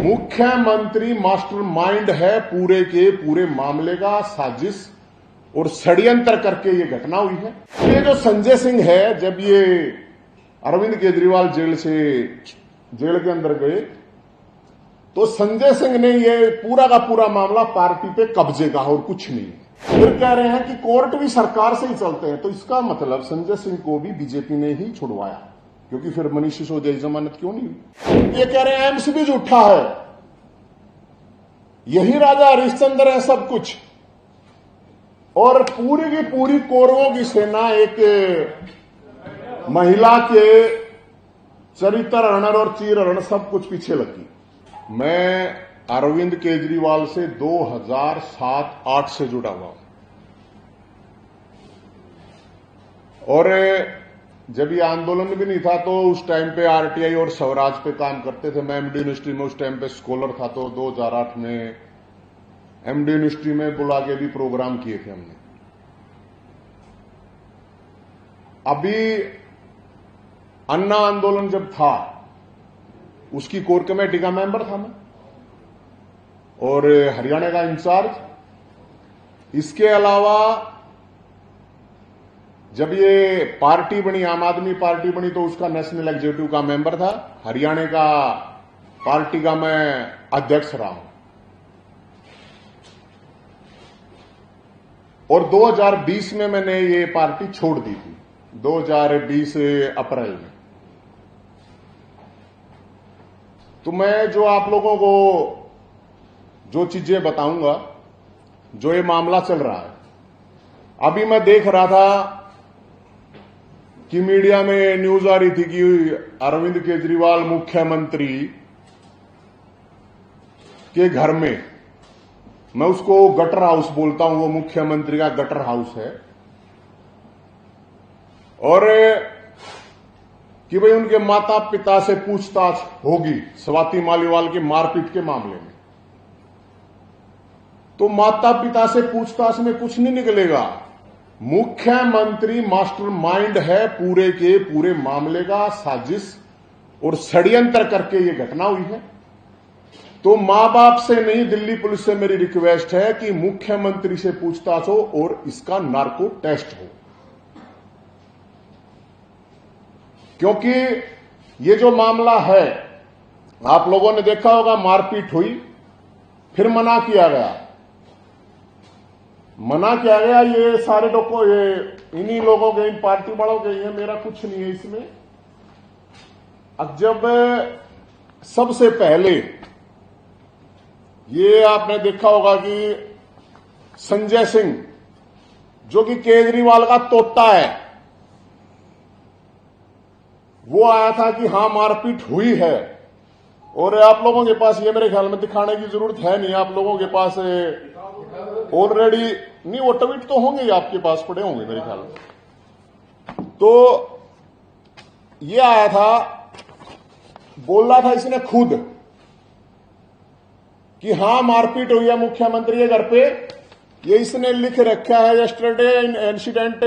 मुख्यमंत्री मास्टरमाइंड है पूरे के पूरे मामले का, साजिश और षड्यंत्र करके ये घटना हुई है। ये जो संजय सिंह है, जब ये अरविंद केजरीवाल जेल के अंदर गए तो संजय सिंह ने ये पूरा का पूरा मामला पार्टी पे कब्जे का और कुछ नहीं। फिर कह रहे हैं कि कोर्ट भी सरकार से ही चलते हैं, तो इसका मतलब संजय सिंह को भी बीजेपी ने ही छुड़वाया, क्योंकि फिर मनीष सिसोदिया की जमानत क्यों नहीं हुई। ये कह रहे हैं एम्स भी झूठा है, यही राजा हरिश्चंद्र है सब कुछ, और पूरी की पूरी कौरवों की सेना एक महिला के चरित्र हरण और चीर हरण सब कुछ पीछे लगी। मैं अरविंद केजरीवाल से 2007-8 से जुड़ा हुआ हूं, और जब ये आंदोलन भी नहीं था तो उस टाइम पे आरटीआई और स्वराज पे काम करते थे। मैं एमडी यूनिवर्सिटी में उस टाइम पे स्कॉलर था, तो 2008 में एमडी यूनिवर्सिटी में बुला के भी प्रोग्राम किए थे हमने। अभी अन्ना आंदोलन जब था उसकी कोर कमेटी का मेंबर था मैं, और हरियाणा का इंचार्ज। इसके अलावा जब ये पार्टी बनी, आम आदमी पार्टी बनी, तो उसका नेशनल एग्जीक्यूटिव का मेंबर था। हरियाणा का पार्टी का मैं अध्यक्ष रहा हूं, और 2020 में मैंने ये पार्टी छोड़ दी थी, 2020 अप्रैल में। तो मैं जो आप लोगों को जो चीजें बताऊंगा, जो ये मामला चल रहा है, अभी मैं देख रहा था कि मीडिया में न्यूज आ रही थी कि अरविंद केजरीवाल मुख्यमंत्री के घर में, मैं उसको गटर हाउस बोलता हूं, वो मुख्यमंत्री का गटर हाउस है, और कि भाई उनके माता पिता से पूछताछ होगी स्वाति मालीवाल के मारपीट के मामले में। तो माता पिता से पूछताछ में कुछ नहीं निकलेगा। मुख्यमंत्री मास्टरमाइंड है पूरे के पूरे मामले का, साजिश और षड्यंत्र करके ये घटना हुई है। तो मां बाप से नहीं, दिल्ली पुलिस से मेरी रिक्वेस्ट है कि मुख्यमंत्री से पूछताछ हो और इसका नार्को टेस्ट हो, क्योंकि ये जो मामला है, आप लोगों ने देखा होगा, मारपीट हुई, फिर मना किया गया। ये सारे लोगों, ये इन्हीं लोगों के, इन पार्टी वालों के, ये मेरा कुछ नहीं है इसमें। अब जब सबसे पहले ये आपने देखा होगा कि संजय सिंह, जो कि केजरीवाल का तोता है, वो आया था कि हां मारपीट हुई है, और आप लोगों के पास ये मेरे ख्याल में दिखाने की जरूरत है नहीं, आप लोगों के पास ऑलरेडी नहीं, वो ट्वीट तो होंगे ही, आपके पास पड़े होंगे मेरे ख्याल में। तो ये आया था, बोल रहा था इसने खुद कि हां मारपीट हुई है मुख्यमंत्री के घर पे। ये इसने लिख रखा है, yesterday incident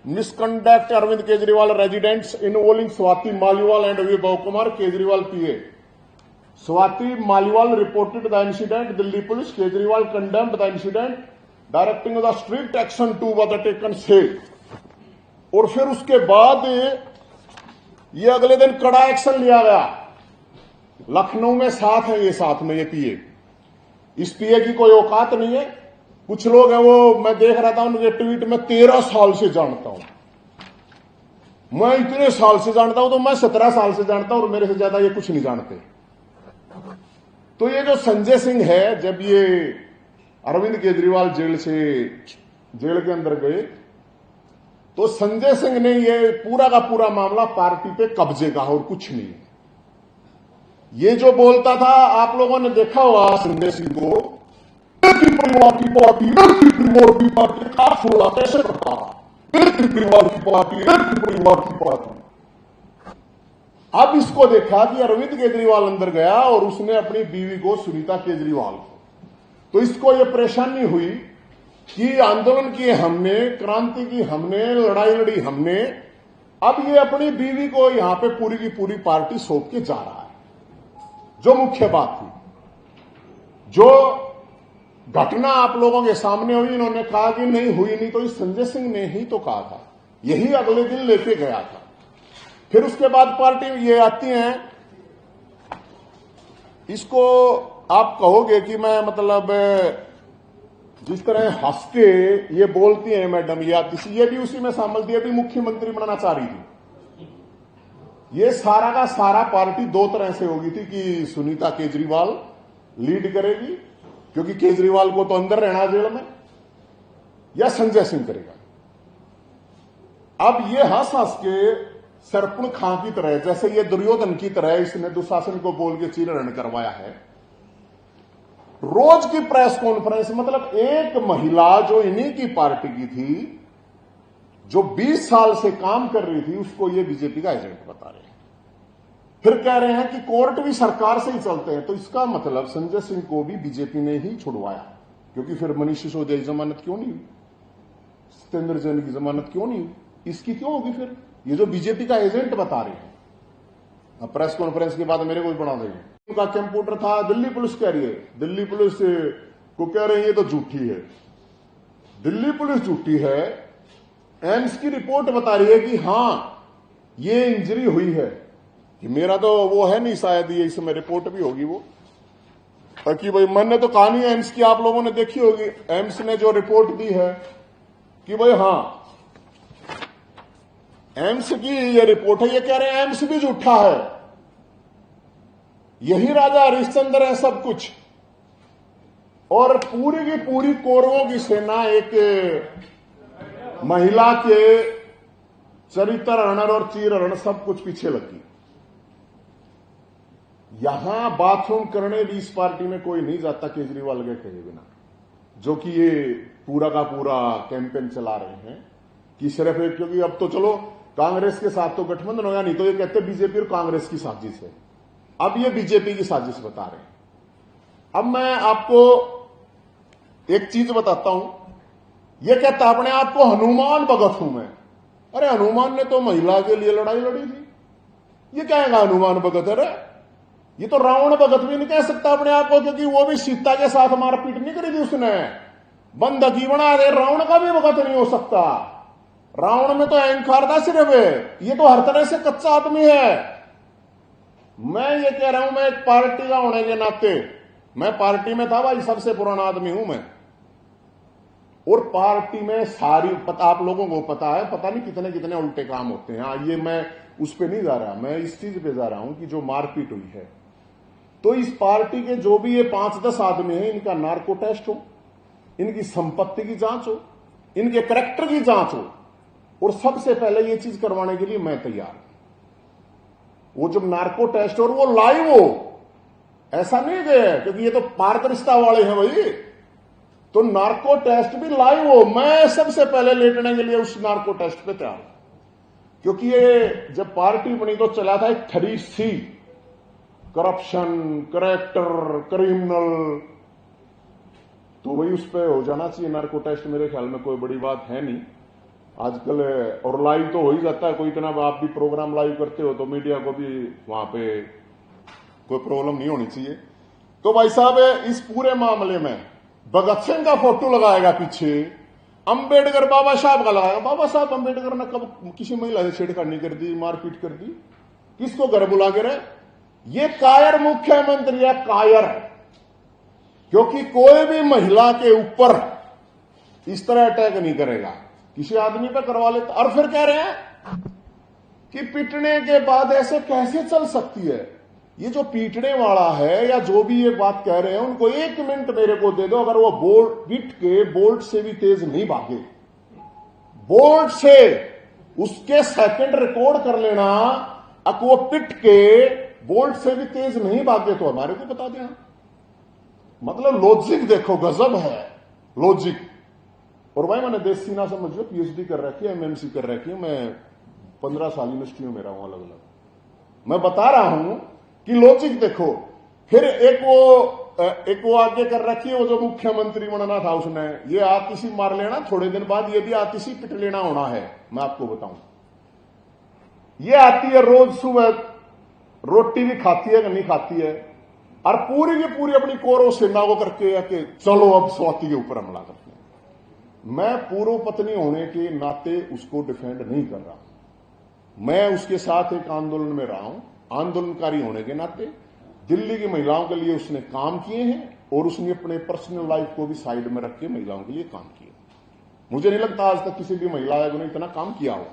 misconduct Arvind Kejriwal residents involving Swati Maliwal and Vibhav Kumar Kejriwal PA. Swati Maliwal reported the incident, Delhi police, Kejriwal condemned the incident, directing the strict action to the taken से। और फिर उसके बाद ये अगले दिन कड़ा एक्शन लिया गया। लखनऊ में साथ है ये, साथ में ये पीए। इस पीए की कोई औकात नहीं है। कुछ लोग हैं, वो मैं देख रहा था उनके ट्वीट में, 13 साल से जानता हूं मैं, इतने साल से जानता हूं, तो मैं 17 साल से जानता हूं, और मेरे से ज्यादा ये कुछ नहीं जानते। तो ये जो संजय सिंह है, जब ये अरविंद केजरीवाल जेल के अंदर गए तो संजय सिंह ने ये पूरा का पूरा मामला पार्टी पे कब्जे का और कुछ नहीं। ये जो बोलता था, आप लोगों ने देखा होगा संजय सिंह को, परिवार की पार्टी, पार्टी का फूला कैसे करता, परिवार की पार्टी, परिवार की पार्टी। अब इसको देखा कि अरविंद केजरीवाल अंदर गया और उसने अपनी बीवी को, सुनीता केजरीवाल को, तो इसको ये परेशानी हुई कि आंदोलन किए हमने, क्रांति की हमने, लड़ाई लड़ी हमने, अब ये अपनी बीवी को यहां पे पूरी की पूरी पार्टी सौंप के जा रहा है, जो मुख्य बात थी। जो घटना आप लोगों के सामने हुई, इन्होंने कहा कि नहीं हुई नहीं, तो इस संजय सिंह ने ही तो कहा था, यही अगले दिन लेके गया था। फिर उसके बाद पार्टी ये आती है, इसको आप कहोगे कि मैं मतलब जिस तरह हंस के ये बोलती है मैडम, ये आती सी, ये भी उसी में शामिल थी, अभी मुख्यमंत्री बनना चाह रही थी। ये सारा का सारा पार्टी दो तरह से होगी थी कि सुनीता केजरीवाल लीड करेगी, क्योंकि केजरीवाल को तो अंदर रहना जेल में, या संजय सिंह करेगा। अब ये हंस हंस के सरपुण खां की तरह, जैसे ये दुर्योधन की तरह इसने दुशासन को बोल के चीरहरण करवाया है। रोज की प्रेस कॉन्फ्रेंस, मतलब एक महिला जो इन्हीं की पार्टी की थी, जो 20 साल से काम कर रही थी, उसको ये बीजेपी का एजेंट बता रहे हैं। फिर कह रहे हैं कि कोर्ट भी सरकार से ही चलते हैं, तो इसका मतलब संजय सिंह को भी बीजेपी ने ही छुड़वाया, क्योंकि फिर मनीष सिसोदिया की जमानत क्यों नहीं हुई, सत्येंद्र जैन की जमानत क्यों नहीं हुई, इसकी क्यों होगी फिर? ये जो बीजेपी का एजेंट बता रहे हैं। अब प्रेस कॉन्फ्रेंस के बाद मेरे को बना देंगे। उनका कंप्यूटर था, दिल्ली पुलिस कह रही है, दिल्ली पुलिस को कह रहे हैं ये तो झूठी है, दिल्ली पुलिस झूठी है। एम्स की रिपोर्ट बता रही है कि हां ये इंजरी हुई है, कि मेरा तो वो है नहीं, शायद ये इसमें रिपोर्ट भी होगी वो, ताकि भाई मैंने तो कहा नहीं, एम्स की आप लोगों ने देखी होगी, एम्स ने जो रिपोर्ट दी है कि भाई हां एम्स की ये रिपोर्ट है, ये कह रहे हैं एम्स भी झूठा है, यही राजा हरिश्चंद्र है सब कुछ। और पूरी की पूरी कौरवों की सेना एक महिला के चरित्र हरण और चीर हरण सब कुछ पीछे लगी। यहां बाथरूम करने भी इस पार्टी में कोई नहीं जाता केजरीवाल के कहे बिना, जो कि ये पूरा का पूरा कैंपेन चला रहे हैं कि सिर्फ एक, क्योंकि अब तो चलो कांग्रेस के साथ तो गठबंधन होगा, नहीं तो ये कहते बीजेपी और कांग्रेस की साजिश है। अब ये बीजेपी की साजिश बता रहे हैं। अब मैं आपको एक चीज बताता हूं, ये कहता अपने आप को हनुमान भगत हूं मैं। अरे हनुमान ने तो महिला के लिए लड़ाई लड़ी थी, ये कहेगा हनुमान भगत है? अरे ये तो रावण भगत भी नहीं कह सकता अपने आप को, क्योंकि वो भी सीता के साथ मारपीट नहीं करी थी उसने, बंदगी बना दे, रावण का भी भगत नहीं हो सकता। रावण में तो अहंकार था सिर्फ, ये तो हर तरह से कच्चा आदमी है। मैं ये कह रहा हूं, मैं एक पार्टी का होने के नाते, मैं पार्टी में था भाई, सबसे पुराना आदमी हूं मैं, और पार्टी में सारी पता, आप लोगों को पता है, पता नहीं कितने कितने उल्टे काम होते हैं। ये मैं उस पर नहीं जा रहा, मैं इस चीज पे जा रहा हूं कि जो मारपीट हुई है, तो इस पार्टी के जो भी ये 5-10 आदमी हैं, इनका नार्को टेस्ट हो, इनकी संपत्ति की जांच हो, इनके कैरेक्टर की जांच हो, और सबसे पहले ये चीज करवाने के लिए मैं तैयार हूं। वो जब नार्को टेस्ट और वो लाइव हो, ऐसा नहीं गया, क्योंकि ये तो पारदर्शिता वाले हैं भाई, तो नार्को टेस्ट भी लाइव हो, मैं सबसे पहले लेटने के लिए उस नार्को टेस्ट पे तैयार हूं। क्योंकि ये जब पार्टी बनी तो चला था एक 3C, करप्शन, करेक्टर, क्रिमिनल, तो वही उस पर हो जाना चाहिए नार्को टेस्ट। मेरे ख्याल में कोई बड़ी बात है नहीं आजकल, और लाइव तो हो ही जाता है। कोई इतना आप भी प्रोग्राम लाइव करते हो तो मीडिया को भी वहां पे कोई प्रॉब्लम नहीं होनी चाहिए। तो भाई साहब इस पूरे मामले में भगत सिंह का फोटो लगाएगा पीछे, अंबेडकर बाबा साहब का लगाएगा। बाबा साहब अंबेडकर ने कब किसी महिला से छेड़खानी कर दी, मारपीट कर दी? किसको घर बुला के रहे? ये कायर मुख्यमंत्री है, कायर, क्योंकि कोई भी महिला के ऊपर इस तरह अटैक नहीं करेगा, किसी आदमी पे करवा लेता। और फिर कह रहे हैं कि पीटने के बाद ऐसे कैसे चल सकती है? ये जो पीटने वाला है या जो भी ये बात कह रहे हैं, उनको 1 मिनट मेरे को दे दो, अगर वो पीट के बोल्ट से भी तेज नहीं भागे, बोल्ट से उसके सेकंड रिकॉर्ड कर लेना, अब वो पिट के बोल्ट से भी तेज नहीं भागे तो हमारे को बता देना। मतलब लॉजिक देखो, गजब है लॉजिक। और भाई मैंने देश सीना समझो PhD कर रखी है, MMC कर रखी है, मैं 15 साल यूनिवर्सिटियों में रहा हूं अलग अलग। मैं बता रहा हूं कि लॉजिक देखो। फिर एक वो आगे कर रखी है, वो जो मुख्यमंत्री बनना था उसने, ये आतिशी मार लेना, थोड़े दिन बाद ये भी आतिशी पिट लेना होना है। मैं आपको बताऊं, ये आती है रोज सुबह, रोटी भी खाती है कि नहीं खाती है, और पूरी की पूरी अपनी कौरव सेना को करके है कि चलो अब स्वाति के ऊपर हमला करते हैं। मैं पूर्व पत्नी होने के नाते उसको डिफेंड नहीं कर रहा। मैं उसके साथ एक आंदोलन में रहा हूं, आंदोलनकारी होने के नाते दिल्ली की महिलाओं के लिए उसने काम किए हैं और उसने अपने पर्सनल लाइफ को भी साइड में रख के महिलाओं के लिए काम किए। मुझे नहीं लगता आज तक किसी भी महिला आयोग ने इतना काम किया हो।